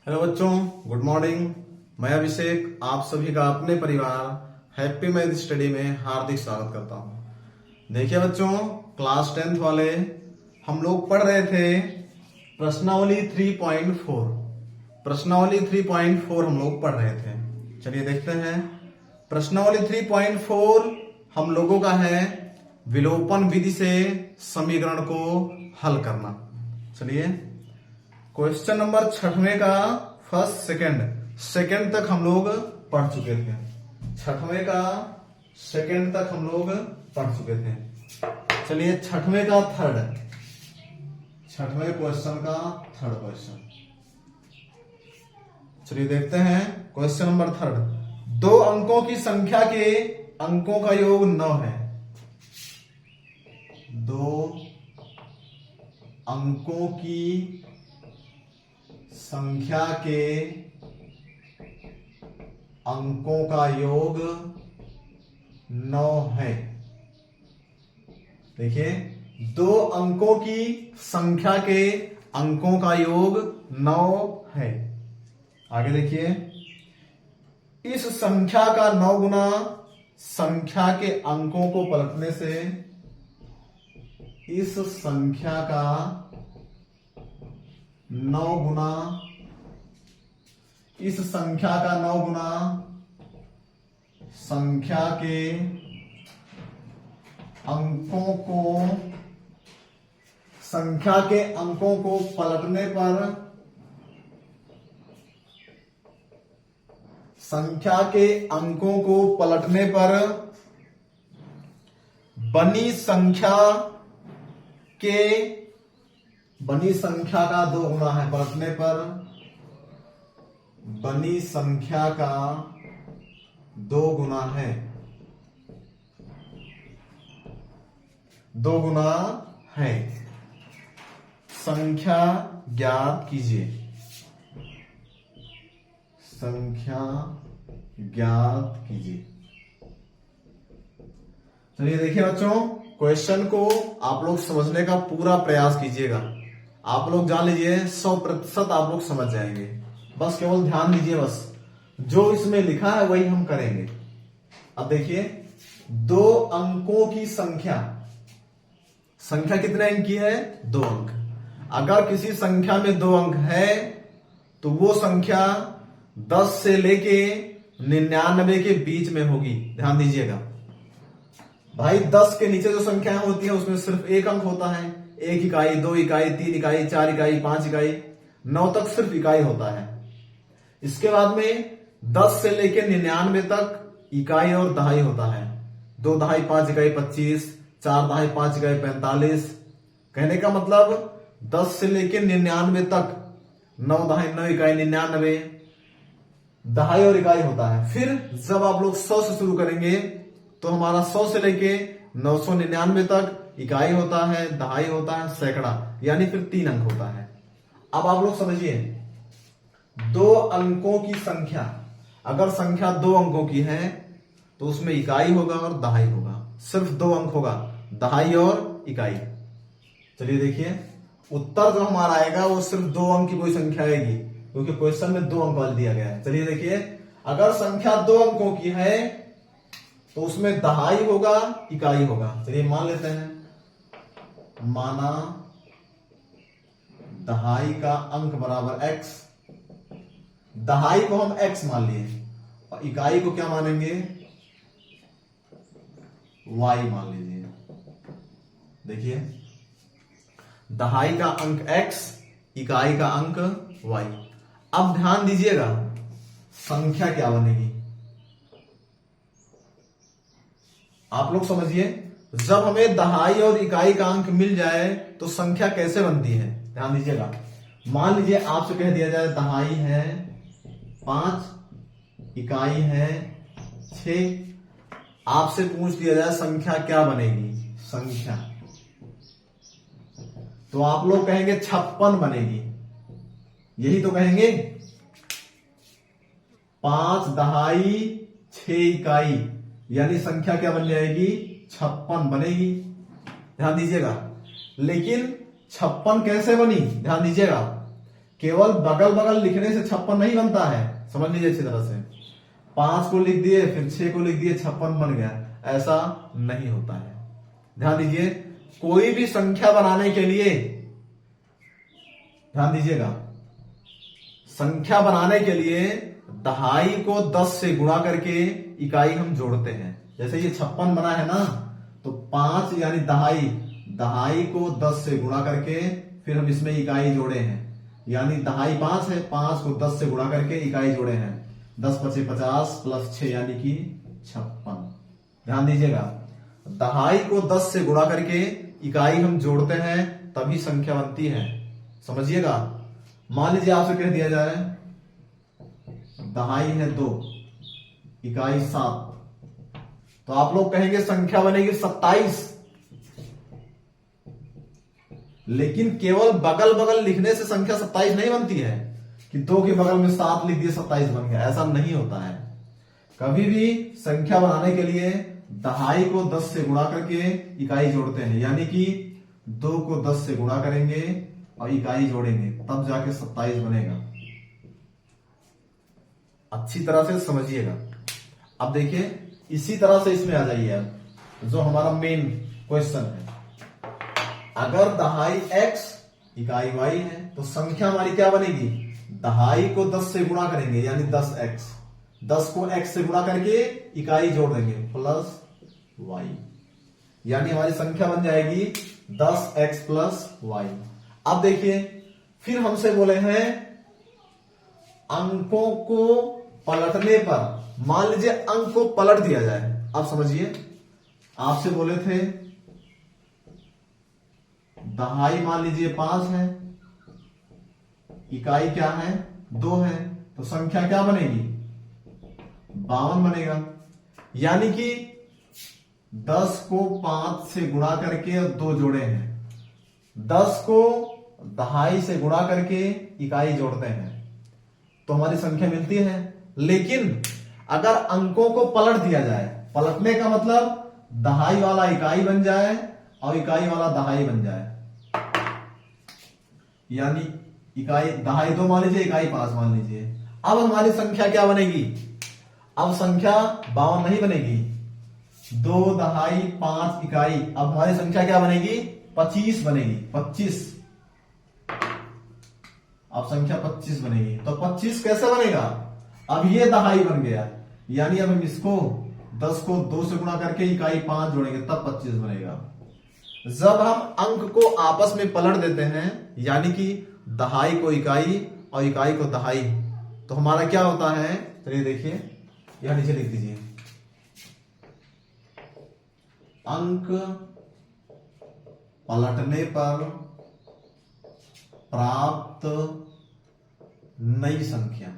Hello बच्चों, good morning. मैं अभिषेक आप सभी का अपने परिवार हैप्पी मैथ स्टडी में हार्दिक स्वागत करता हूं। देखिए बच्चों, क्लास 10th वाले हम लोग पढ़ रहे थे प्रश्नावली 3.4। प्रश्नावली 3.4 हम लोग पढ़ रहे थे। चलिए देखते हैं। प्रश्नावली 3.4 हम लोगों का है विलोपन विधि से समीकरण को हल करना। चलिए क्वेश्चन नंबर 6वें का फर्स्ट सेकंड तक हम लोग पढ़ चुके थे। 6वें का सेकंड तक हम लोग पढ़ चुके थे। चलिए 6वें का थर्ड, 6वें क्वेश्चन का थर्ड क्वेश्चन चलिए देखते हैं। क्वेश्चन नंबर थर्ड, दो अंकों की संख्या के अंकों का योग 9 है। दो अंकों की संख्या के अंकों का योग 9 है। देखिए, दो अंकों की संख्या के अंकों का योग 9 है। आगे देखिए, इस संख्या का 9 गुना संख्या के अंकों को पलटने से इस संख्या का 9 गुना इस संख्या का 9 गुना संख्या के अंकों को पलटने पर संख्या के अंकों को पलटने पर बनी संख्या का 2 गुना है। पलटने पर बनी संख्या का 2 गुना है। 2 गुना है। संख्या ज्ञात कीजिए। संख्या ज्ञात कीजिए। चलिए देखिए बच्चों, क्वेश्चन को आप लोग समझने का पूरा प्रयास कीजिएगा। आप लोग जान लीजिए 100% आप लोग समझ जाएंगे। बस केवल ध्यान दीजिए, बस जो इसमें लिखा है वही हम करेंगे। अब देखिए, 2 अंकों की संख्या कितने अंक की है? 2 अंक। अगर किसी संख्या में 2 अंक है तो वो संख्या 10 से लेके 99 के बीच में होगी। ध्यान दीजिएगा भाई, 10 के नीचे जो संख्या होती है उसमें सिर्फ 1 अंक होता है। 1 इकाई, 2 इकाई, 3 इकाई, 4 इकाई, 5 इकाई, 9 तक सिर्फ इकाई होता है। इसके बाद में 10 से लेकर 99 तक इकाई और दहाई होता है। 2 दहाई 5 इकाई 25, 4 दहाई 5 इकाई 45। कहने का मतलब 10 से लेकर 99 तक 9 दहाई 9 इकाई 99 दहाई और इकाई होता है। फिर जब आप लोग 100 से शुरू करेंगे तो हमारा 100 से लेके 999 तक इकाई होता है, दहाई होता है, सैकड़ा, यानी फिर 3 अंक होता है। अब आप लोग समझिए, 2 अंकों की संख्या, अगर संख्या 2 अंकों की है तो उसमें इकाई होगा और दहाई होगा। सिर्फ 2 अंक होगा, दहाई और इकाई। चलिए देखिए, उत्तर जो हमारा आएगा वो सिर्फ 2 अंक की कोई संख्या आएगी, क्योंकि क्वेश्चन में 2 अंक वाला दिया गया है। चलिए देखिए, अगर संख्या 2 अंकों की है तो उसमें दहाई होगा, इकाई होगा। चलिए मान लेते हैं, माना दहाई का अंक बराबर x, दहाई को हम x मान लिए और इकाई को क्या मानेंगे? y मान लीजिए। देखिए, दहाई का अंक x, इकाई का अंक y। अब ध्यान दीजिएगा, संख्या क्या बनेगी आप लोग समझिए। जब हमें दहाई और इकाई का अंक मिल जाए तो संख्या कैसे बनती है? ध्यान दीजिएगा। मान लीजिए आपसे कह दिया जाए दहाई है 5, इकाई है 6। आपसे पूछ दिया जाए संख्या क्या बनेगी? संख्या तो आप लोग कहेंगे 56 बनेगी। यही तो कहेंगे। 5 दहाई 6 इकाई, यानी संख्या क्या बन जाएगी? 56 बनेगी। ध्यान दीजिएगा। लेकिन 56 कैसे बनी? ध्यान दीजिएगा केवल बगल बगल लिखने से 56 नहीं बनता है, समझ लीजिए अच्छी तरह से। 5 को लिख दिए, फिर 6 को लिख दिए, 56 बन गया, ऐसा नहीं होता है। ध्यान दीजिए, कोई भी संख्या बनाने के लिए, ध्यान दीजिएगा, संख्या बनाने के लिए दहाई को 10 से गुणा करके इकाई हम जोड़ते हैं। जैसे ये 56 बना है ना, तो 5 यानी दहाई को 10 से गुणा करके फिर हम इसमें इकाई जोड़े हैं, यानी दहाई 5 है, 5 को 10 से गुणा करके इकाई जोड़े हैं। 10 पचे 50 प्लस 6 यानी कि 56। ध्यान दीजिएगा, दहाई को 10 से गुणा करके इकाई हम जोड़ते हैं तभी संख्या बनती है, समझिएगा। मान लीजिए आपसे कह दिया जाए दहाई है 2, इकाई 7, तो आप लोग कहेंगे संख्या बनेगी 27। लेकिन केवल बगल बगल लिखने से संख्या 27 नहीं बनती है कि 2 के बगल में 7 लिख दिए 27 बन गया, ऐसा नहीं होता है। कभी भी संख्या बनाने के लिए दहाई को 10 से गुणा करके इकाई जोड़ते हैं, यानी कि 2 को 10 से गुणा करेंगे और इकाई जोड़ेंगे, तब जाके 27 बनेगा। अच्छी तरह से समझिएगा। अब देखिए, इसी तरह से इसमें आ जाइए अब जो हमारा मेन क्वेश्चन है। अगर दहाई x इकाई y है तो संख्या हमारी क्या बनेगी, दहाई को 10 से गुणा करेंगे यानी 10x, 10 को x से गुणा करके इकाई जोड़ देंगे प्लस y, यानी हमारी संख्या बन जाएगी 10x प्लस y। अब देखिए, फिर हमसे बोले हैं अंकों को पलटने पर, मान लीजिए अंक को पलट दिया जाए। अब समझिए, आपसे बोले थे दहाई मान लीजिए 5 है, इकाई क्या है 2 है, तो संख्या क्या बनेगी 52 बनेगा। यानी कि 10 को 5 से गुणा करके और 2 जोड़े हैं, 10 को दहाई से गुणा करके इकाई जोड़ते हैं तो हमारी संख्या मिलती है। लेकिन अगर अंकों को पलट दिया जाए, पलटने का मतलब दहाई वाला इकाई बन जाए और इकाई वाला दहाई बन जाए, यानी इकाई दहाई 2 मान लीजिए, इकाई 5 मान लीजिए। अब हमारी संख्या क्या बनेगी, अब संख्या 52 नहीं बनेगी, 2 दहाई 5 इकाई, अब हमारी संख्या क्या बनेगी 25 बनेगी, 25। अब संख्या 25 बनेगी। तो 25 कैसे बनेगा, अब ये दहाई बन गया, यानी अब हम इसको 10 को 2 से गुणा करके इकाई 5 जोड़ेंगे तब 25 बनेगा। जब हम अंक को आपस में पलट देते हैं, यानी कि दहाई को इकाई और इकाई को दहाई, तो हमारा क्या होता है, चलिए देखिए, यहां नीचे लिख दीजिए, अंक पलटने पर प्राप्त नई संख्या।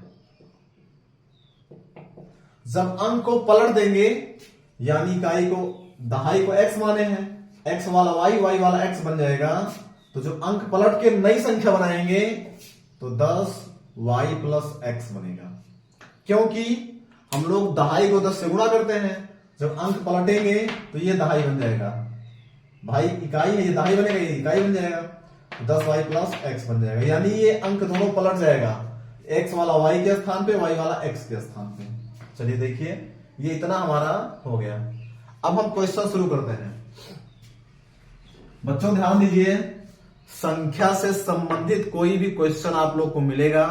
जब अंक को पलट देंगे, यानी इकाई को दहाई को x माने हैं, x वाला y, y वाला x बन जाएगा, तो जो अंक पलट के नई संख्या बनाएंगे तो 10y प्लस x बनेगा। क्योंकि हम लोग दहाई को 10 से गुणा करते हैं, जब अंक पलटेंगे तो ये दहाई बन जाएगा, भाई इकाई है ये दहाई बनेगा, ये इकाई बन जाएगा, 10y प्लस x बन जाएगा, यानी ये अंक दोनों पलट जाएगा, x वाला y के स्थान पे, y वाला x के स्थान पे। चलिए देखिए, ये इतना हमारा हो गया। अब हम क्वेश्चन शुरू करते हैं। बच्चों ध्यान दीजिए, संख्या से संबंधित कोई भी क्वेश्चन आप लोग को मिलेगा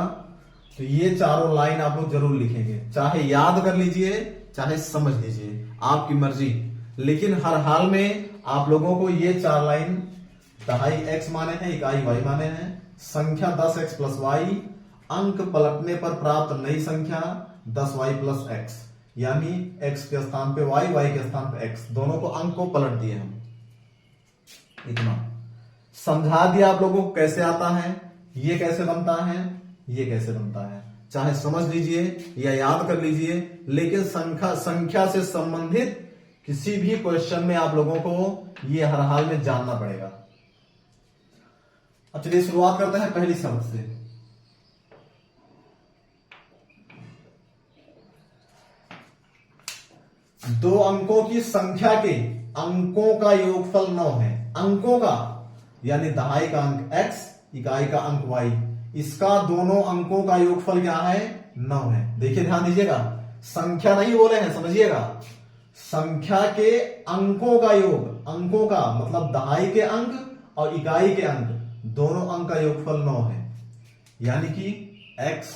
तो ये चारों लाइन आप लोग जरूर लिखेंगे, चाहे याद कर लीजिए चाहे समझ लीजिए, आपकी मर्जी, लेकिन हर हाल में आप लोगों को ये 4 लाइन, दहाई x माने हैं, इकाई y माने हैं, संख्या 10x प्लस y, अंक पलटने पर प्राप्त नई संख्या 10y प्लस x, यानी x के स्थान पे y, y के स्थान पे x, दोनों को अंक को पलट दिए हम। इतना समझा दिया आप लोगों को कैसे आता है, ये कैसे बनता है, ये कैसे बनता है, चाहे समझ लीजिए या याद कर लीजिए, लेकिन संख्या से संबंधित किसी भी क्वेश्चन में आप लोगों को ये हर हाल में जानना पड़ेगा। अब चलिए शुरुआत करते हैं पहली शब्द से। दो अंकों की संख्या के अंकों का योगफल 9 है। अंकों का यानी दहाई का अंक x, इकाई का अंक y, इसका दोनों अंकों का योगफल क्या है? 9 है। देखिए ध्यान दीजिएगा, संख्या नहीं बोले हैं, समझिएगा, संख्या के अंकों का योग, अंकों का मतलब दहाई के अंक और इकाई के अंक, दोनों अंक का योगफल 9 है। यानी कि x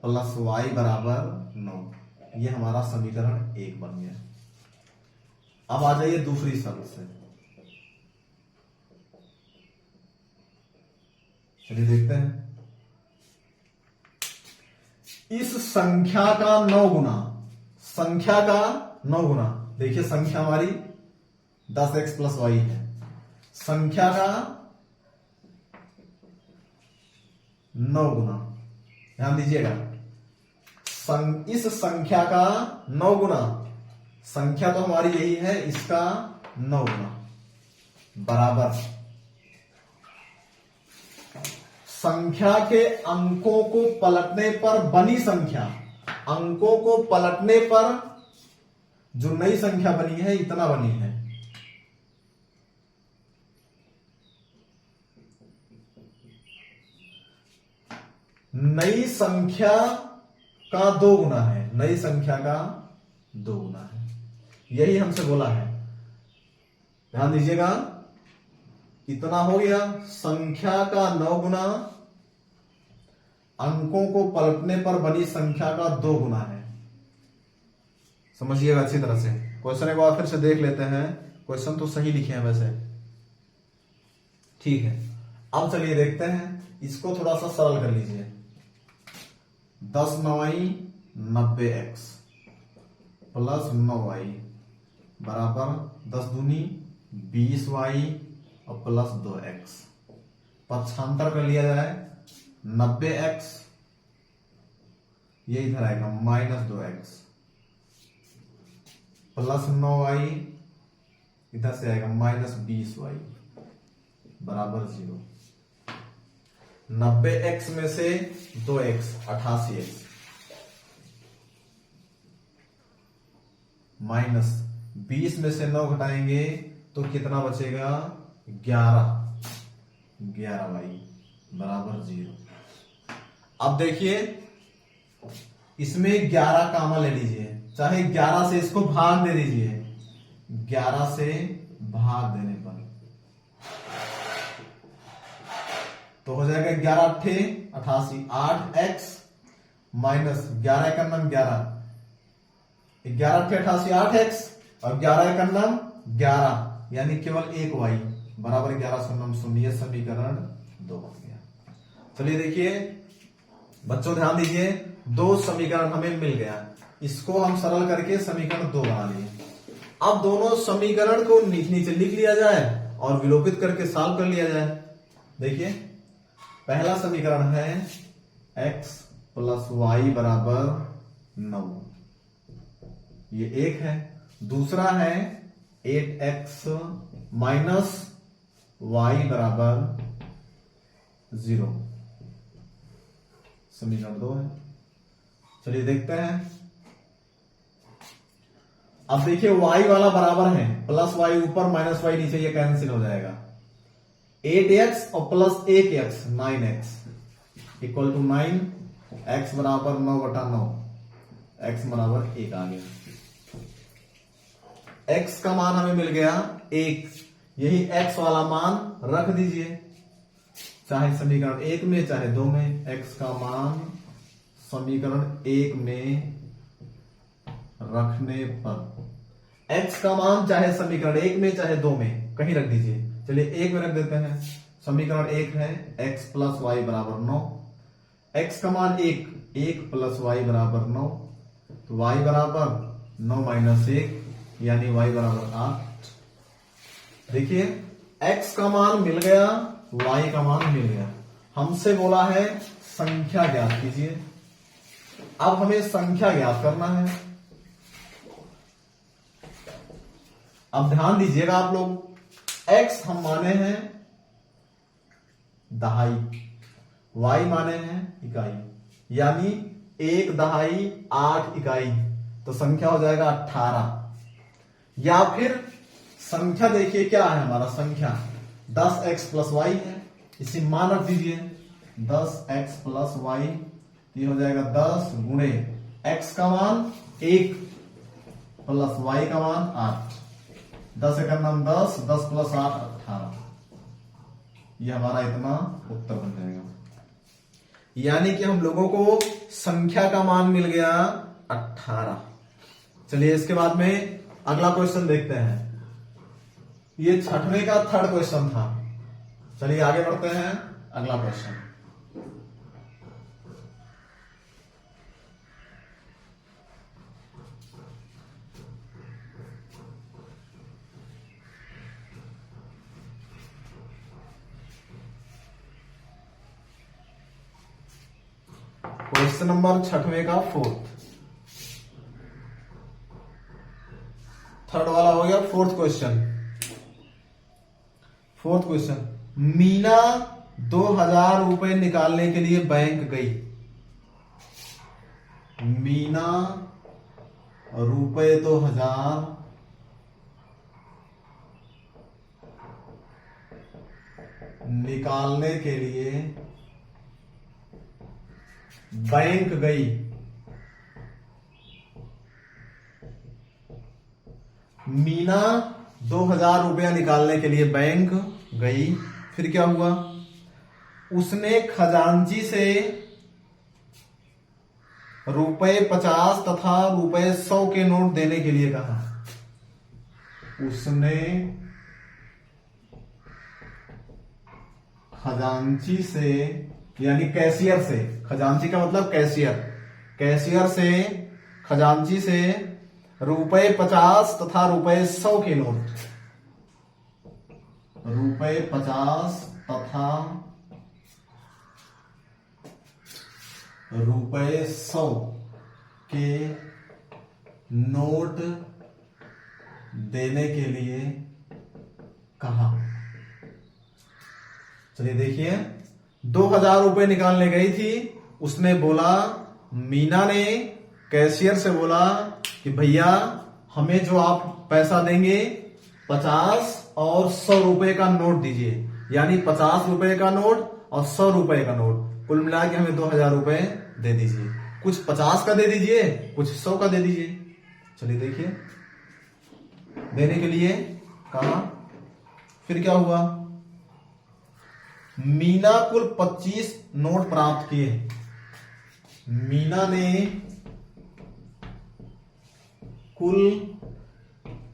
प्लस वाई बराबर 9। यह हमारा समीकरण 1 बन गया। अब आ जाइए दूसरी शर्त से। चलिए देखते हैं। इस संख्या का 9 गुना, संख्या का 9 गुना, देखिए संख्या हमारी 10x प्लस वाई है, संख्या का 9 गुना, ध्यान दीजिएगा, इस संख्या का 9 गुना, संख्या तो हमारी यही है, इसका 9 गुना बराबर संख्या के अंकों को पलटने पर बनी संख्या, अंकों को पलटने पर जो नई संख्या बनी है इतना बनी है। नई संख्या का 2 गुना है, नई संख्या का 2 गुना है, यही हमसे बोला है। ध्यान दीजिएगा, इतना हो गया, संख्या का 9 गुना, अंकों को पलटने पर बनी संख्या का 2 गुना है। समझिएगा अच्छी तरह से। क्वेश्चन एक बार फिर से देख लेते हैं। क्वेश्चन तो सही लिखे हैं वैसे, ठीक है। अब चलिए देखते हैं, इसको थोड़ा सा सरल कर लीजिए। 10 9 90x प्लस 9y बराबर 10 दूनी 20y और प्लस 2x। पक्षांतर कर लिया जाए, 90x ये इधर आएगा माइनस 2x प्लस 9y इधर से आएगा माइनस 20y बराबर 0। 90x में से 2x 88x माइनस 20 में से 9 घटाएंगे तो कितना बचेगा? 11y बराबर 0। अब देखिए, इसमें 11 कामा ले लीजिए, चाहे 11 से इसको भाग दे दीजिए, 11 से भाग देने पर तो हो जाएगा 11 8 88, 8x माइनस 11 का नाम 11, 11 8 88 8x और 11 का नाम 11, यानी केवल एक y बराबर 11 शून्य शून्य, समीकरण 2 बन गया। चलिए देखिए बच्चों, ध्यान दीजिए, 2 समीकरण हमें मिल गया, इसको हम सरल करके समीकरण 2 बना लिए। अब दोनों समीकरण को नीचे लिख लिया जाए और विलोपित करके सॉल्व कर लिया जाए। देखिए पहला समीकरण है x प्लस वाई बराबर 9, ये 1 है। दूसरा है 8x माइनस वाई बराबर 0, समीकरण 2 है। चलिए देखते हैं। अब देखिए y वाला बराबर है, प्लस वाई ऊपर माइनस वाई नीचे, ये कैंसिल हो जाएगा। 8x और plus 1x 9x equal to 9, x बराबर 9/9, x बराबर 1 आ गया। x का मान हमें मिल गया 1, यही x वाला मान रख दीजिए, चाहे समीकरण 1 में चाहे 2 में। x का मान समीकरण 1 में रखने पर, x का मान चाहे समीकरण 1 में चाहे 2 में कहीं रख दीजिए। चलिए 1 में रख देते हैं। समीकरण 1 है x प्लस वाई बराबर 9, x का मान 1 प्लस वाई बराबर 9, तो y बराबर 9 माइनस 1 यानी y बराबर 8। देखिए x का मान मिल गया, y का मान मिल गया। हमसे बोला है संख्या ज्ञात कीजिए। अब हमें संख्या ज्ञात करना है। अब ध्यान दीजिएगा आप लोग, x हम माने हैं दहाई, y माने हैं इकाई, यानी 1 दहाई 8 इकाई, तो संख्या हो जाएगा 18। या फिर संख्या देखिए क्या है हमारा, संख्या 10x प्लस वाई है, इसी मान रख दीजिए। 10x प्लस वाई, ये हो जाएगा 10 गुणे x का मान 1 प्लस y का मान 8, 10 का नाम 10, 10 प्लस 8 18। ये हमारा इतना उत्तर बन जाएगा। यानी कि हम लोगों को संख्या का मान मिल गया 18। चलिए इसके बाद में अगला क्वेश्चन देखते हैं। ये छठवें का थर्ड क्वेश्चन था। चलिए आगे बढ़ते हैं, अगला क्वेश्चन। क्वेश्चन नंबर छठवें का थर्ड वाला हो गया। फोर्थ क्वेश्चन, मीना 2000 रुपए निकालने के लिए बैंक गई। मीना रुपए 2000 निकालने के लिए बैंक गई। मीना 2000 रुपया निकालने के लिए बैंक गई। फिर क्या हुआ? उसने खजांची से ₹50 तथा ₹100 के नोट देने के लिए कहा। उसने खजांची से यानी कैशियर से, खजांची का मतलब कैशियर से खजांची से ₹50 तथा ₹100 के नोट, ₹50 तथा ₹100 के नोट देने के लिए कहा। चलिए देखिए, 2000 रुपए निकालने गई थी। उसने बोला, मीना ने कैशियर से बोला कि भैया हमें जो आप पैसा देंगे 50 और 100 रुपए का नोट दीजिए। यानी 50 रुपए का नोट और 100 रुपए का नोट, कुल मिला के हमें 2000 रुपए दे दीजिए। कुछ 50 का दे दीजिए, कुछ 100 का दे दीजिए। चलिए देखिए, देने के लिए कहा। फिर क्या हुआ? मीना कुल 25 नोट प्राप्त किए। मीना ने कुल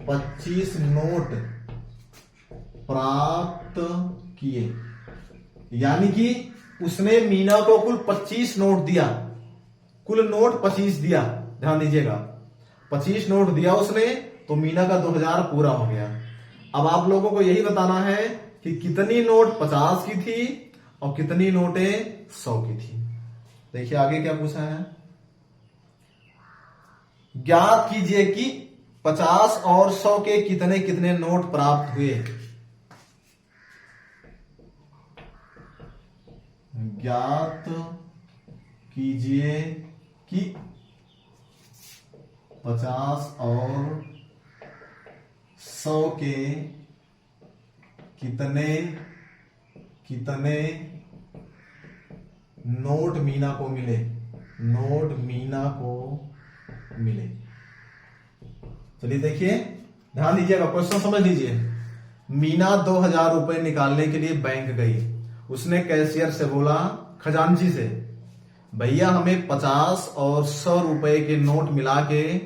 25 नोट प्राप्त किए। यानी कि उसने मीना को कुल 25 नोट दिया। कुल नोट 25 दिया, ध्यान दीजिएगा, 25 नोट दिया उसने, तो मीना का 2000 पूरा हो गया। अब आप लोगों को यही बताना है कि कितनी नोट 50 की थी और कितनी नोटें 100 की थी। देखिए आगे क्या पूछा है। ज्ञात कीजिए कि 50 और 100 के कितने कितने नोट प्राप्त हुए। ज्ञात कीजिए कि 50 और 100 के कितने कितने नोट मीना को मिले। नोट मीना को मिले। चलिए देखिए, ध्यान दीजिएगा, क्वेश्चन समझ लीजिए। मीना 2000 रुपए निकालने के लिए बैंक गई। उसने कैशियर से बोला, खजांची से, भैया हमें 50 और 100 रुपए के नोट मिला के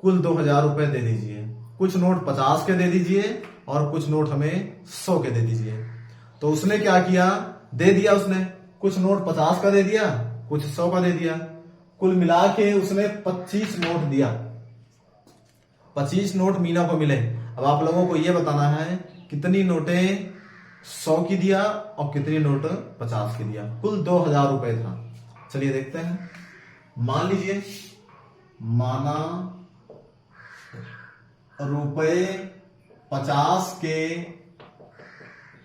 कुल 2000 रुपए दे दीजिए। कुछ नोट 50 के दे दीजिए और कुछ नोट हमें 100 के दे दीजिए। तो उसने क्या किया? दे दिया। उसने कुछ नोट 50 का दे दिया, कुछ 100 का दे दिया। कुल मिला के उसने 25 नोट दिया। 25 नोट मीना को मिले। अब आप लोगों को यह बताना है कितनी नोटें 100 की दिया और कितनी नोट 50 की दिया। कुल 2000 रुपए था। चलिए देखते हैं। मान लीजिए, माना ₹50 के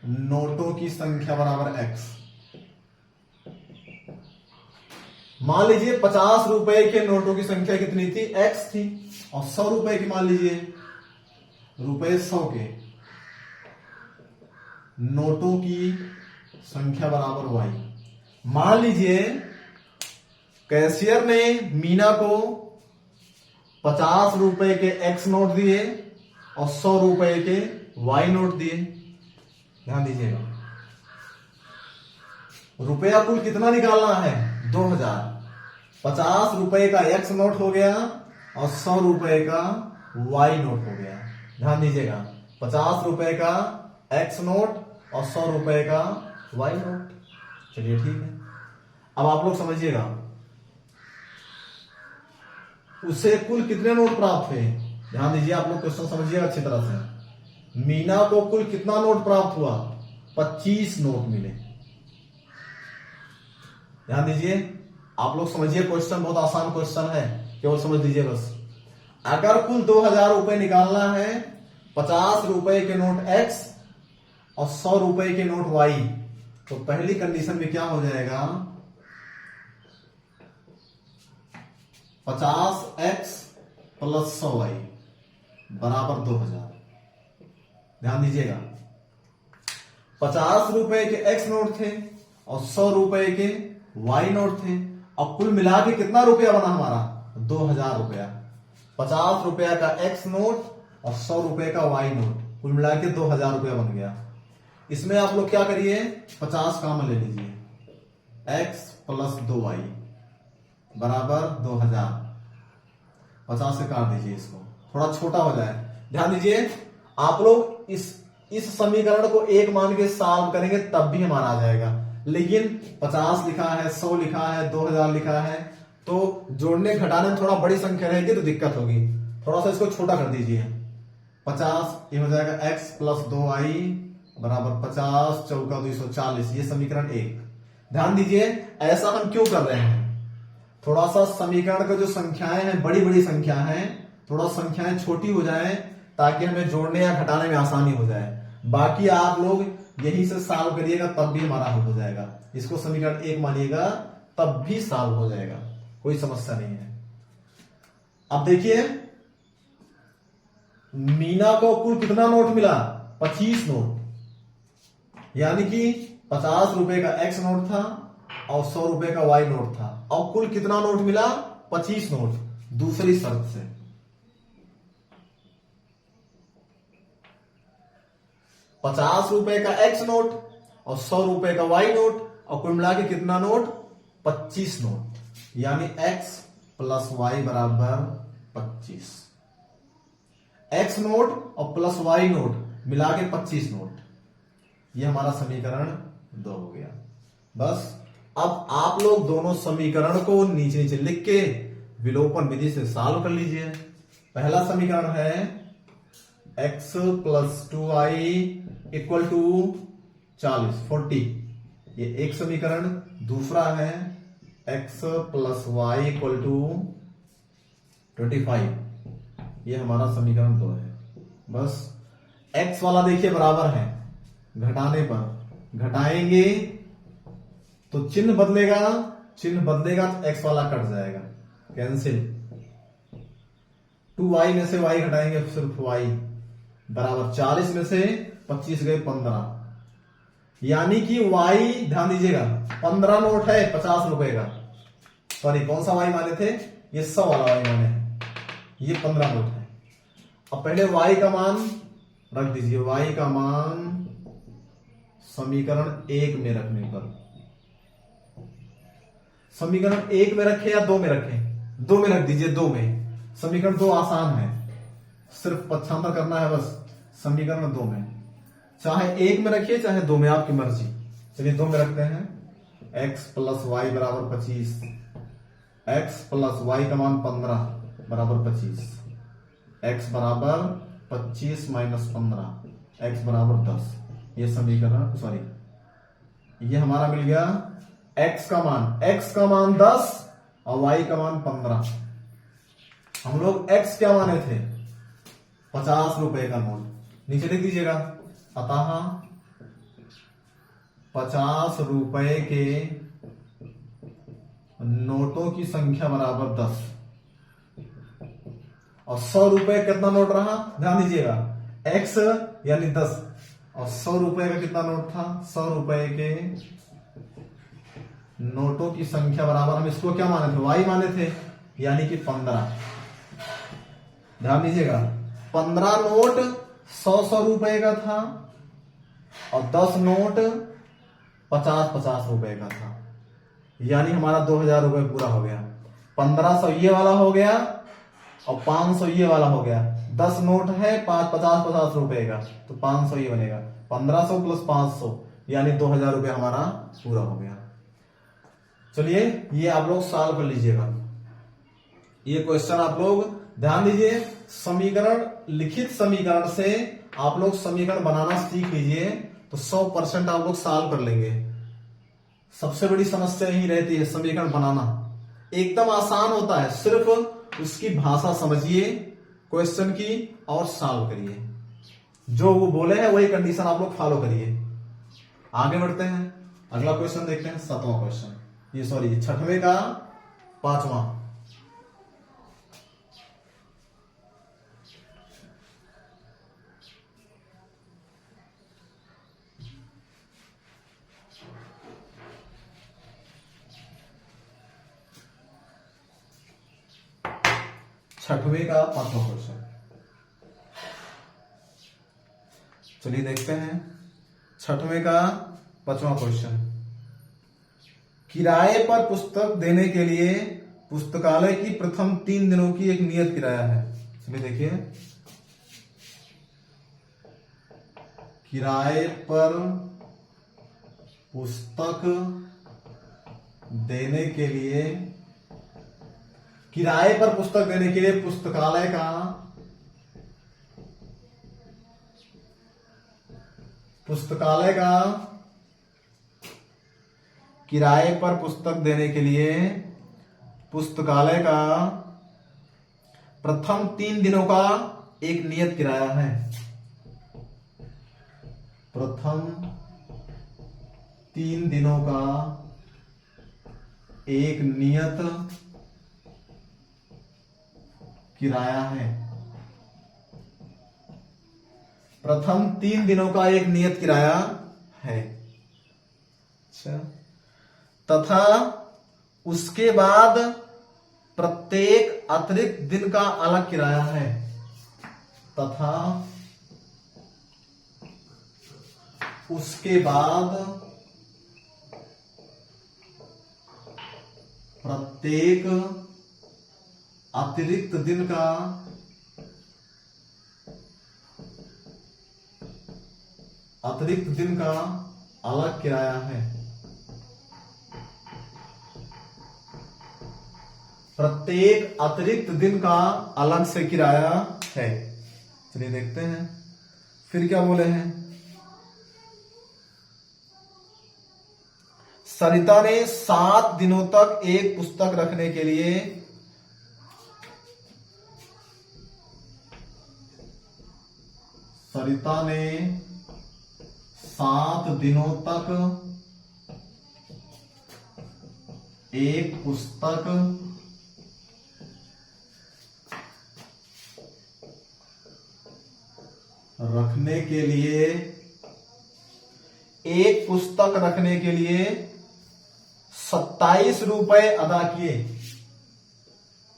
नोटों की संख्या बराबर x। मान लीजिए 50 रुपए के नोटों की संख्या कितनी थी? x थी। और 100 रुपए की मान लीजिए ₹100 के नोटों की संख्या बराबर y। मान लीजिए कैशियर ने मीना को 50 रुपए के एक्स नोट दिए और 100 रुपए के वाई नोट दिए। ध्यान दीजिएगा, रुपया कुल कितना निकालना है? 2000। 50 रुपए का एक्स नोट हो गया और 100 रुपए का वाई नोट हो गया। ध्यान दीजिएगा, 50 रुपए का एक्स नोट और 100 रुपए का वाई नोट। चलिए ठीक है, अब आप लोग समझिएगा उसे कुल कितने नोट प्राप्त हुए। ध्यान दीजिए, आप लोग क्वेश्चन समझिएगा अच्छी तरह से। मीना को कुल कितना नोट प्राप्त हुआ? 25 नोट मिले। ध्यान दीजिए, आप लोग समझिए, क्वेश्चन बहुत आसान क्वेश्चन है, केवल समझ लीजिए बस। अगर कुल 2000 रुपए निकालना है, 50 रुपए के नोट एक्स और 100 रुपए के नोट वाई, तो पहली कंडीशन में क्या हो जाएगा? 50x प्लस 100y बराबर 2000। ध्यान दीजिएगा, 50 रुपए के एक्स नोट थे और 100 रुपए के वाई नोट थे, और कुल मिला के कितना रुपया बना हमारा? 2000 रुपया। 50 रुपया का एक्स नोट और 100 रुपए का वाई नोट, कुल मिला के 2000 रुपया बन गया। इसमें आप लोग क्या करिए, 50 कॉमन ले लीजिए, x प्लस 2y बराबर 2000। 50 से काट दीजिए, इसको थोड़ा छोटा हो जाए। ध्यान दीजिए, आप लोग इस समीकरण को एक मान के सॉल्व करेंगे तब भी हमारा आ जाएगा, लेकिन 50 लिखा है, 100 लिखा है, 2000 लिखा है, तो जोड़ने घटाने में थोड़ा बड़ी संख्या रहेगी तो दिक्कत होगी। थोड़ा सा इसको छोटा कर दीजिए। 50 ये हो जाएगा x प्लस 2y बराबर 50 चौका 240। ये समीकरण 1। ध्यान दीजिए, ऐसा हम क्यों कर रहे हैं? थोड़ा सा समीकरण का जो संख्याएं हैं, बड़ी बड़ी संख्या हैं, थोड़ा संख्याएं छोटी हो जाएं ताकि हमें जोड़ने या घटाने में आसानी हो जाए। बाकी आप लोग यहीं से सॉल्व करिएगा तब भी हमारा हल हो जाएगा। इसको समीकरण 1 मानिएगा तब भी सॉल्व हो जाएगा, कोई समस्या नहीं है। अब देखिए, मीना को कुल कितना नोट मिला? 25 नोट, यानी कि 50 रुपए का एक्स नोट था और 100 रुपए का वाई नोट था, और कुल कितना नोट मिला? 25 नोट। दूसरी शर्त से 50 रुपए का एक्स नोट और 100 रुपए का वाई नोट, और कुल मिला के कितना नोट? 25 नोट, यानी x प्लस वाई बराबर 25। एक्स नोट और प्लस वाई नोट मिला के 25 नोट, ये हमारा समीकरण 2 हो गया। बस अब आप लोग दोनों समीकरण को नीचे नीचे लिख के विलोपन विधि से सॉल्व कर लीजिए। पहला समीकरण है x plus 2y equal to 40, ये एक समीकरण। दूसरा है x plus Y equal to 25, ये हमारा समीकरण 2 है। बस x वाला देखिए बराबर है, घटाने पर घटाएंगे तो चिन्ह बदलेगा, चिन्ह बदलेगा तो x वाला कट जाएगा, कैंसिल। 2y में से y घटाएंगे सिर्फ y बराबर 40 में से 25 गए 15, यानी कि y, ध्यान दीजिएगा, 15 नोट है 50 रुपए का। सॉरी, कौन सा y माने थे? ये 100 वाला y माने हैं, ये 15 नोट है। अब पहले y का मान रख दीजिए, y का मान समीकरण 1 में रखने पर, समीकरण 1 में रखे या 2 में रखें? 2 में रख दीजिए, 2 में। समीकरण 2 आसान है, सिर्फ पक्षांतर करना है बस। समीकरण 2 में चाहे 1 में रखिए चाहे 2 में, आपकी मर्जी। चलिए 2 में रखते हैं। x प्लस वाई बराबर 25, x प्लस वाई का मान 15 बराबर 25, x बराबर 25 माइनस 15, x बराबर 10। ये समीकरण, सॉरी, ये हमारा मिल गया x का मान 10 और y का मान 15। हम लोग x क्या माने थे? 50 रुपए का नोट। नीचे लिख दीजिएगा, अतः 50 रुपए के नोटों की संख्या बराबर 10, और 100 रुपए कितना नोट रहा? ध्यान दीजिएगा, x यानी 10 और 100 रुपए का कितना नोट था? 100 रुपए के नोटों की संख्या बराबर, हम इसको क्या माने थे, y माने थे, यानी कि 15। ध्यान दीजिएगा, 15 नोट 100 रुपए का था और 10 नोट 50 रुपए का था, यानी हमारा 2000 रुपए पूरा हो गया। 1500 ये वाला हो गया और 500 ये वाला हो गया। 10 नोट है 50 रुपए का, तो 500 ये बनेगा। 1500 प्लस 500 यानी 2000 रुपए हमारा पूरा हो गया। चलिए ये आप लोग सॉल्व कर लीजिएगा। ये क्वेश्चन आप लोग ध्यान दीजिए, समीकरण, लिखित समीकरण से आप लोग समीकरण बनाना सीख लीजिए तो 100% आप लोग सॉल्व कर लेंगे। सबसे बड़ी समस्या यही रहती है समीकरण बनाना, एकदम आसान होता है, सिर्फ उसकी भाषा समझिए क्वेश्चन की और सॉल्व करिए। जो वो बोले हैं वही कंडीशन आप लोग फॉलो करिए। आगे बढ़ते हैं, अगला क्वेश्चन देखते हैं, 7वां क्वेश्चन, ये सॉरी 6वें का 5वां। छठवें का 5वां क्वेश्चन, चलिए देखते हैं। 6वें का 5वां क्वेश्चन, किराए पर पुस्तक देने के लिए पुस्तकालय की प्रथम 3 दिनों की एक नियत किराया है। चलिए देखिए, किराए पर पुस्तक देने के लिए, किराए पर पुस्तक देने के लिए पुस्तकालय का किराए पर पुस्तक देने के लिए पुस्तकालय का प्रथम 3 दिनों का एक नियत किराया है। प्रथम 3 दिनों का एक नियत किराया है। प्रथम 3 दिनों का एक नियत किराया है। अच्छा, तथा उसके बाद प्रत्येक अतिरिक्त दिन का अलग किराया है। तथा उसके बाद प्रत्येक अतिरिक्त दिन का अलग किराया है। प्रत्येक अतिरिक्त दिन का अलग से किराया है। चलिए देखते हैं फिर क्या बोले हैं। सरिता ने 7 दिनों तक एक पुस्तक रखने के लिए सरिता ने 7 दिनों तक एक पुस्तक रखने के लिए 27 रुपए अदा किए।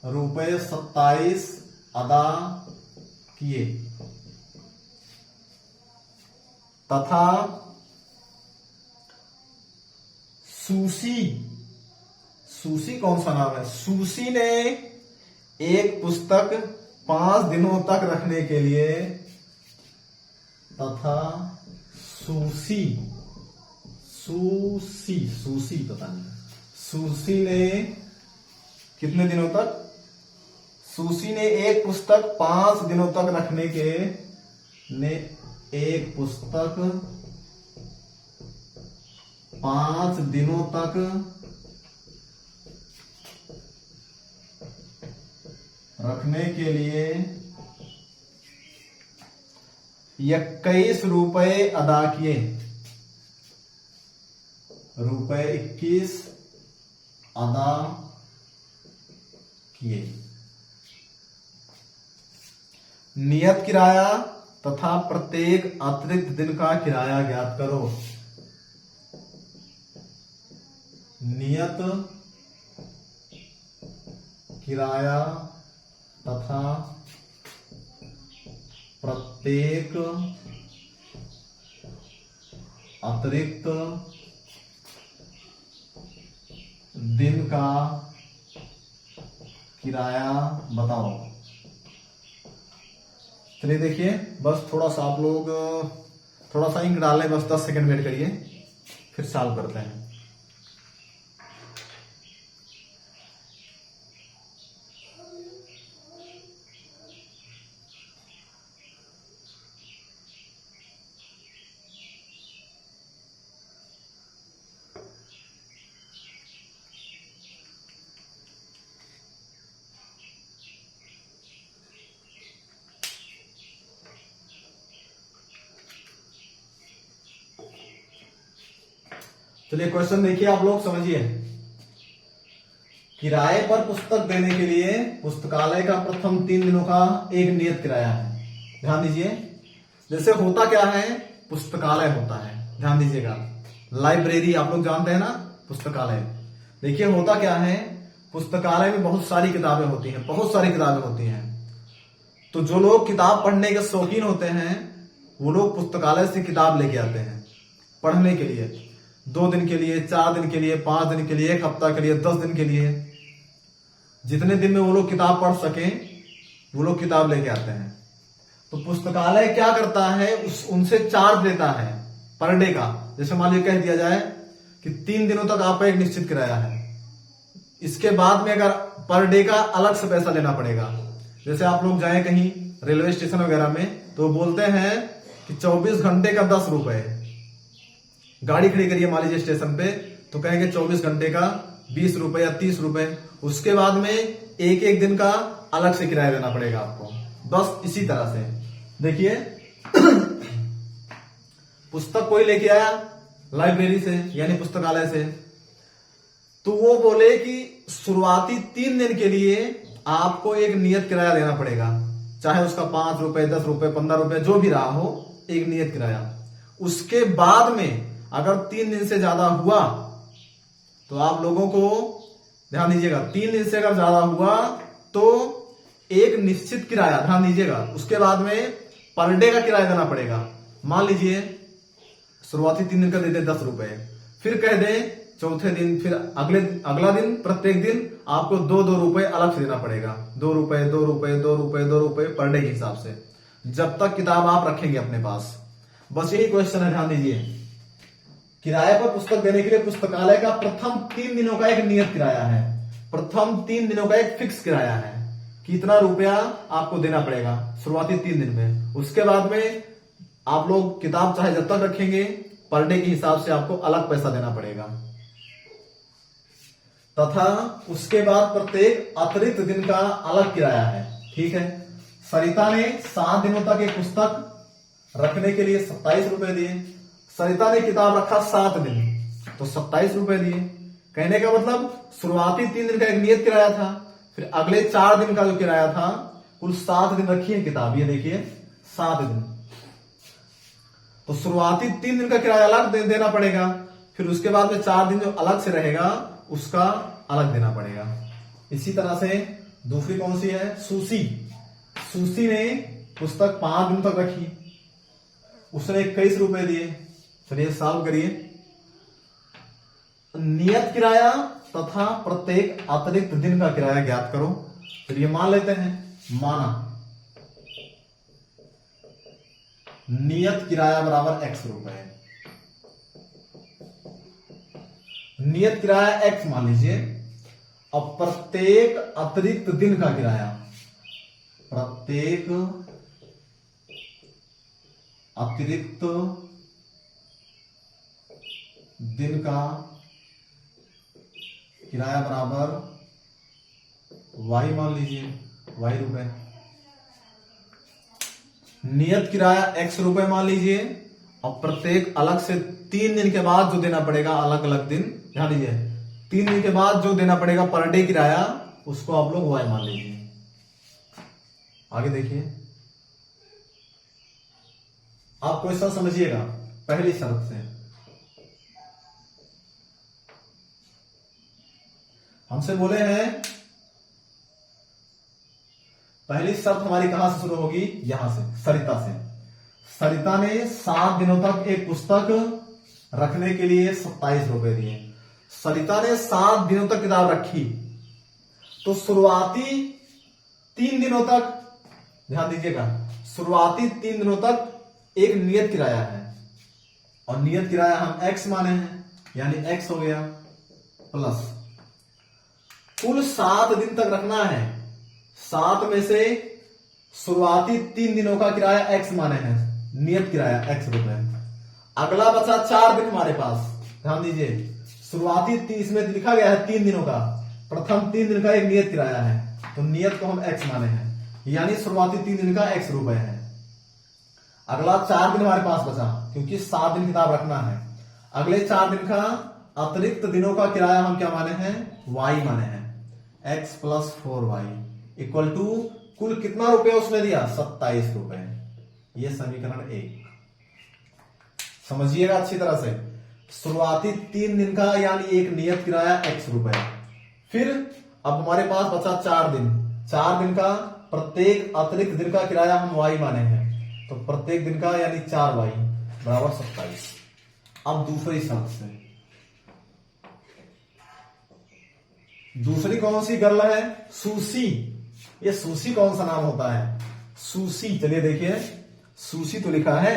रुपए 27 अदा किए। तथा सूसी कौन सा नाम है? सूसी ने एक पुस्तक 5 दिनों तक रखने के लिए तथा सूसी पता नहीं, सूसी ने कितने दिनों तक? सूसी ने एक पुस्तक 5 दिनों तक रखने के ने एक पुस्तक 5 दिनों तक रखने के लिए 21 रुपए अदा किए। रुपए 21 अदा किए। नियत किराया तथा प्रत्येक अतिरिक्त दिन का किराया ज्ञात करो। नियत किराया तथा प्रत्येक अतिरिक्त दिन का किराया बताओ। चलिए देखिए, बस थोड़ा सा आप लोग थोड़ा सा इंक डाल लें, बस 10 सेकंड वेट करिए, फिर सॉल्व करते हैं। चलिए क्वेश्चन देखिए, आप लोग समझिए। किराए पर पुस्तक देने के लिए पुस्तकालय का प्रथम 3 दिनों का एक नियत किराया है। ध्यान दीजिए, जैसे होता क्या है, पुस्तकालय होता है, ध्यान दीजिएगा, लाइब्रेरी आप लोग जानते हैं ना, पुस्तकालय। देखिए होता क्या है, पुस्तकालय में बहुत सारी किताबें होती हैं, बहुत सारी किताबें होती हैं। तो जो लोग किताब पढ़ने के शौकीन होते हैं वो लोग पुस्तकालय से किताब लेके आते हैं पढ़ने के लिए, 2 दिन के लिए, 4 दिन के लिए, 5 दिन के लिए, 1 हफ्ता के लिए, 10 दिन के लिए, जितने दिन में वो लोग किताब पढ़ सके वो लोग किताब लेके आते हैं। तो पुस्तकालय क्या करता है, उनसे चार्ज लेता है पर डे का। जैसे मान लीजिए कह दिया जाए कि 3 दिनों तक आपका एक निश्चित किराया है, इसके बाद में अगर पर डे का अलग से पैसा लेना पड़ेगा। जैसे आप लोग जाए कहीं रेलवे स्टेशन वगैरह में तो बोलते हैं कि 24 घंटे का 10 रुपए, गाड़ी खड़ी करिए मान लीजिए स्टेशन पे, तो कहेंगे 24 घंटे का 20 रुपए या 30 रुपए। उसके बाद में एक एक दिन का अलग से किराया देना पड़ेगा आपको। बस इसी तरह से देखिए पुस्तक कोई लेके आया लाइब्रेरी से यानी पुस्तकालय से, तो वो बोले कि शुरुआती 3 दिन के लिए आपको एक नियत किराया देना पड़ेगा, चाहे उसका 5 रुपए, 10 रुपए, 15 रुपए जो भी रहा हो, एक नियत किराया। उसके बाद में अगर 3 दिन से ज्यादा हुआ तो आप लोगों को ध्यान दीजिएगा, 3 दिन से अगर ज्यादा हुआ तो एक निश्चित किराया, ध्यान दीजिएगा, उसके बाद में पर डे का किराया देना पड़ेगा। मान लीजिए शुरुआती 3 दिन का देते 10 रुपए, फिर कह दें चौथे दिन, फिर अगला दिन, प्रत्येक दिन आपको 2-2 रुपए अलग से देना पड़ेगा, 2 रुपए, 2 रुपए, 2 रुपए, 2 रुपए पर डे के हिसाब से, जब तक किताब आप रखेंगे अपने पास। बस यही क्वेश्चन है, ध्यान दीजिए। किराए पर पुस्तक देने के लिए पुस्तकालय का प्रथम 3 दिनों का एक नियत किराया है, प्रथम 3 दिनों का एक फिक्स किराया है कि इतना रुपया आपको देना पड़ेगा शुरुआती 3 दिन में। उसके बाद में आप लोग किताब चाहे जब तक रखेंगे पर डे के हिसाब से आपको अलग पैसा देना पड़ेगा, तथा उसके बाद प्रत्येक अतिरिक्त दिन का अलग किराया है। ठीक है, सरिता ने 7 दिनों तक एक पुस्तक रखने के लिए 27 रुपए दिए। सरिता ने किताब रखा 7 दिन तो 27 रुपए दिए। कहने का मतलब शुरुआती 3 दिन का एक नियत किराया था, फिर अगले 4 दिन का जो किराया था, कुल 7 दिन रखी है किताब, ये देखिए 7 दिन, तो शुरुआती 3 दिन का किराया अलग देना पड़ेगा, फिर उसके बाद में 4 दिन जो अलग से रहेगा उसका अलग देना पड़ेगा। इसी तरह से दूसरी कौन सी है, सुशी ने पुस्तक 5 दिन तक रखी, उसने 21 रुपए दिए। चलिए सॉल्व करिए। नियत किराया तथा प्रत्येक अतिरिक्त दिन का किराया ज्ञात करो। चलिए मान लेते हैं, माना नियत किराया बराबर x रुपए, नियत किराया x मान लीजिए। अब प्रत्येक अतिरिक्त दिन का किराया, प्रत्येक अतिरिक्त दिन का किराया बराबर y मान लीजिए, y रुपए। नियत किराया x रुपए मान लीजिए, और प्रत्येक अलग से 3 दिन के बाद जो देना पड़ेगा, अलग अलग दिन, ध्यान दीजिए, 3 दिन के बाद जो देना पड़ेगा पर डे किराया, उसको आप लोग y मान लीजिए। आगे देखिए, आप क्वेश्चन समझिएगा पहली शर्त से। हमसे बोले हैं पहली शर्त हमारी कहां से शुरू होगी, यहां से, सरिता से। सरिता ने 7 दिनों तक एक पुस्तक रखने के लिए 27 रुपए दिए। सरिता ने 7 दिनों तक किताब रखी, तो शुरुआती 3 दिनों तक, ध्यान दीजिएगा, शुरुआती 3 दिनों तक एक नियत किराया है, और नियत किराया हम x माने हैं, यानी x हो गया, प्लस कुल 7 दिन तक रखना है। 7 में से शुरुआती 3 दिनों का किराया x माने हैं, नियत किराया x रुपए। अगला बचा 4 दिन हमारे पास, ध्यान दीजिए, शुरुआती इसमें लिखा गया है 3 दिनों का, प्रथम 3 दिन का एक नियत किराया है, तो नियत को हम x माने हैं, यानी शुरुआती 3 दिन का x रुपए है। अगला 4 दिन हमारे पास बचा, क्योंकि 7 दिन किताब रखना है। अगले 4 दिन का अतिरिक्त दिनों का किराया हम क्या माने हैं, y माने हैं, x plus 4y equal to कुल कितना रुपए उसने दिया, 27 रुपए। ये समीकरण 1 समझिएगा अच्छी तरह से। शुरुआती 3 दिन का यानी एक नियत किराया x रुपए। फिर अब हमारे पास बचा 4 दिन। 4 दिन का प्रत्येक अतिरिक्त दिन का किराया हम y माने हैं, तो प्रत्येक दिन का यानी 4y बराबर 27। अब दूसरी शर्त से, दूसरी कौन सी गर्ल है, सूसी। ये सूसी कौन सा नाम होता है, सूसी। चलिए देखिए, सूसी तो लिखा है,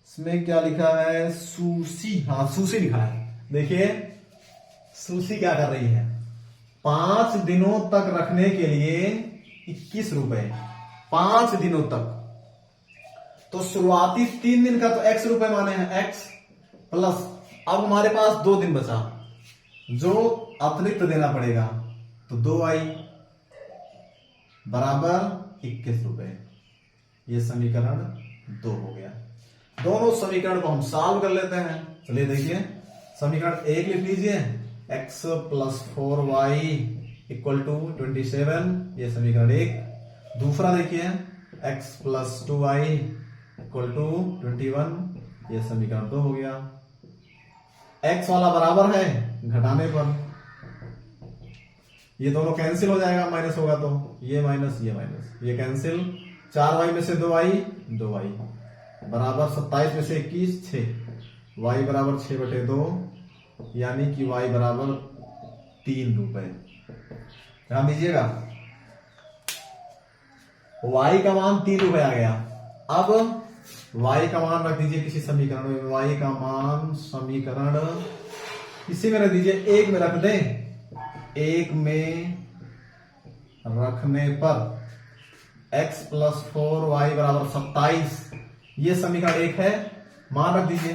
इसमें क्या लिखा है, सूसी, हाँ सूसी लिखा है। देखिए सूसी क्या कर रही है, 5 दिनों तक रखने के लिए 21 रुपए, 5 दिनों तक। तो शुरुआती 3 दिन का तो x रुपए माने हैं, x प्लस अब हमारे पास 2 दिन बचा जो अतिरिक्त देना पड़ेगा, तो 2y बराबर 21 रुपए। ये समीकरण 2 हो गया। दोनों समीकरण को हम सॉल्व कर लेते हैं। चलिए देखिए, समीकरण 1 लिख लीजिए, x plus 4y equal to 27, ये समीकरण 1। दूसरा देखिए, x plus 2y equal to 21, ये समीकरण 2 हो गया। x वाला बराबर है घटाने पर, ये दोनों कैंसिल हो जाएगा, माइनस होगा तो ये माइनस ये माइनस, ये कैंसिल। 4y में से 2y, 2y बराबर 27 में से 21, 6, y बराबर 6/2, यानी कि y बराबर 3 रुपए। ध्यान दीजिएगा, y का मान 3 रुपए आ गया। अब y का मान रख दीजिए किसी समीकरण में, y का मान समीकरण इसी में रख दीजिए, 1 में रख दें। 1 में रखने पर x प्लस 4y बराबर 27, ये समीकरण 1 है। मान रख दीजिए,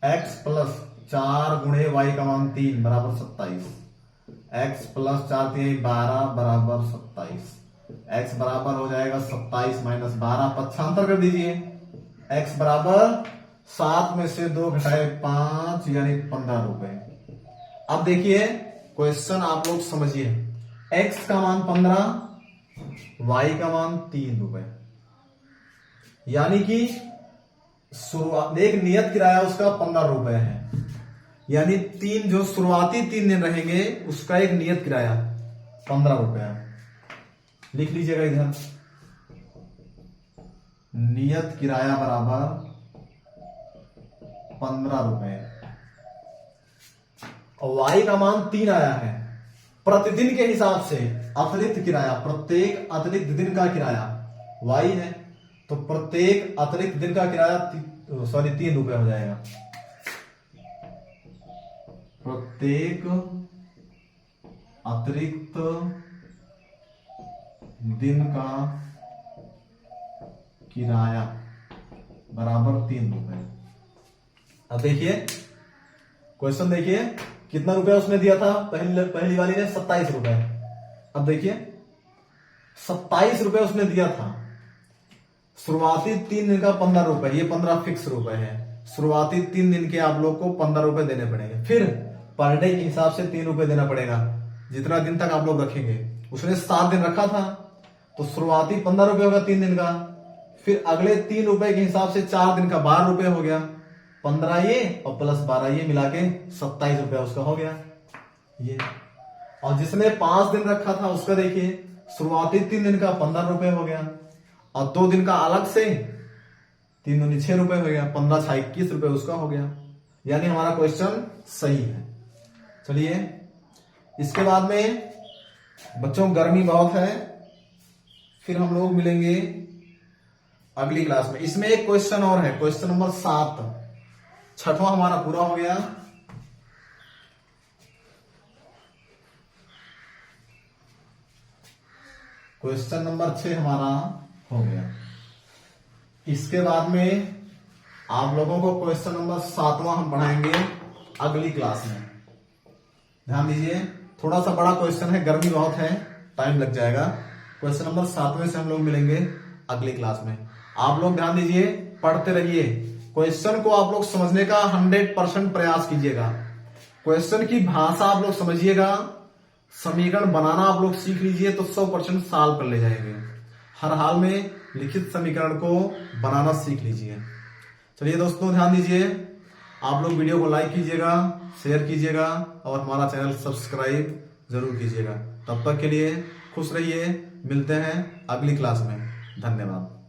x प्लस 4 गुणे y का मान 3 बराबर 27, x प्लस 4 3 12 बराबर 27, x बराबर हो जाएगा 27 माइनस 12, पक्षांतर कर दीजिए, x बराबर 7 में से 2 घटाए 5 यानी 15 रुपए। अब देखिए क्वेश्चन आप लोग समझिए, x का मान 15, y का मान 3 रुपए, यानी कि शुरुआत एक नियत किराया उसका 15 रुपए है, यानी 3 जो शुरुआती 3 दिन रहेंगे उसका एक नियत किराया 15 रुपए। लिख लीजिएगा इधर, नियत किराया बराबर 15 रुपए, और y का मान 3 आया है। प्रतिदिन के हिसाब से अतिरिक्त किराया, प्रत्येक अतिरिक्त दिन का किराया y है, तो प्रत्येक अतिरिक्त दिन का किराया 3 रुपए हो जाएगा। प्रत्येक अतिरिक्त दिन का किराया बराबर 3 रुपए। अब देखिए क्वेश्चन, देखिए कितना रुपया उसने दिया था, पहली वाली ने 27 रुपए। अब देखिए 27 रुपए उसने दिया था, शुरुआती 3 दिन का 15 रुपए, ये 15 फिक्स रुपए है। शुरुआती 3 दिन के आप लोग को 15 रुपए देने पड़ेंगे, फिर पर डे के हिसाब से 3 रुपए देना पड़ेगा, जितना दिन तक आप लोग रखेंगे। उसने 7 दिन रखा था, तो शुरुआती 15 रुपए होगा 3 दिन का, फिर अगले 3 रुपए के हिसाब से 4 दिन का 12 रुपए हो गया, 15 ये और प्लस 12 ये मिला के 27 रुपया उसका हो गया। ये और जिसने 5 दिन रखा था उसका देखिए, शुरुआती 3 दिन का 15 रुपए हो गया, और 2 दिन का अलग से 3 दूनी 6 रुपए हो गया, 15 6 21 रुपए उसका हो गया। यानी हमारा क्वेश्चन सही है। चलिए, इसके बाद में बच्चों गर्मी बहुत है, फिर हम लोग मिलेंगे अगली क्लास में। इसमें एक क्वेश्चन और है, क्वेश्चन नंबर 7, 6वां हमारा पूरा हो गया। क्वेश्चन नंबर 6 हमारा हो गया। इसके बाद में आप लोगों को क्वेश्चन नंबर 7वां हम पढ़ाएंगे अगली क्लास में। ध्यान दीजिए, थोड़ा सा बड़ा क्वेश्चन है, गर्मी बहुत है, टाइम लग जाएगा। क्वेश्चन नंबर 7वें से हम लोग मिलेंगे अगली क्लास में। आप लोग ध्यान दीजिए, पढ़ते रहिए, क्वेश्चन को आप लोग समझने का 100% प्रयास कीजिएगा। क्वेश्चन की भाषा आप लोग समझिएगा, समीकरण बनाना आप लोग सीख लीजिए तो 100% सॉल्व कर ले जाएंगे। हर हाल में लिखित समीकरण को बनाना सीख लीजिए। चलिए दोस्तों, ध्यान दीजिए, आप लोग वीडियो को लाइक कीजिएगा, शेयर कीजिएगा और हमारा चैनल सब्सक्राइब जरूर कीजिएगा। तब तक के लिए खुश रहिए, मिलते हैं अगली क्लास में। धन्यवाद।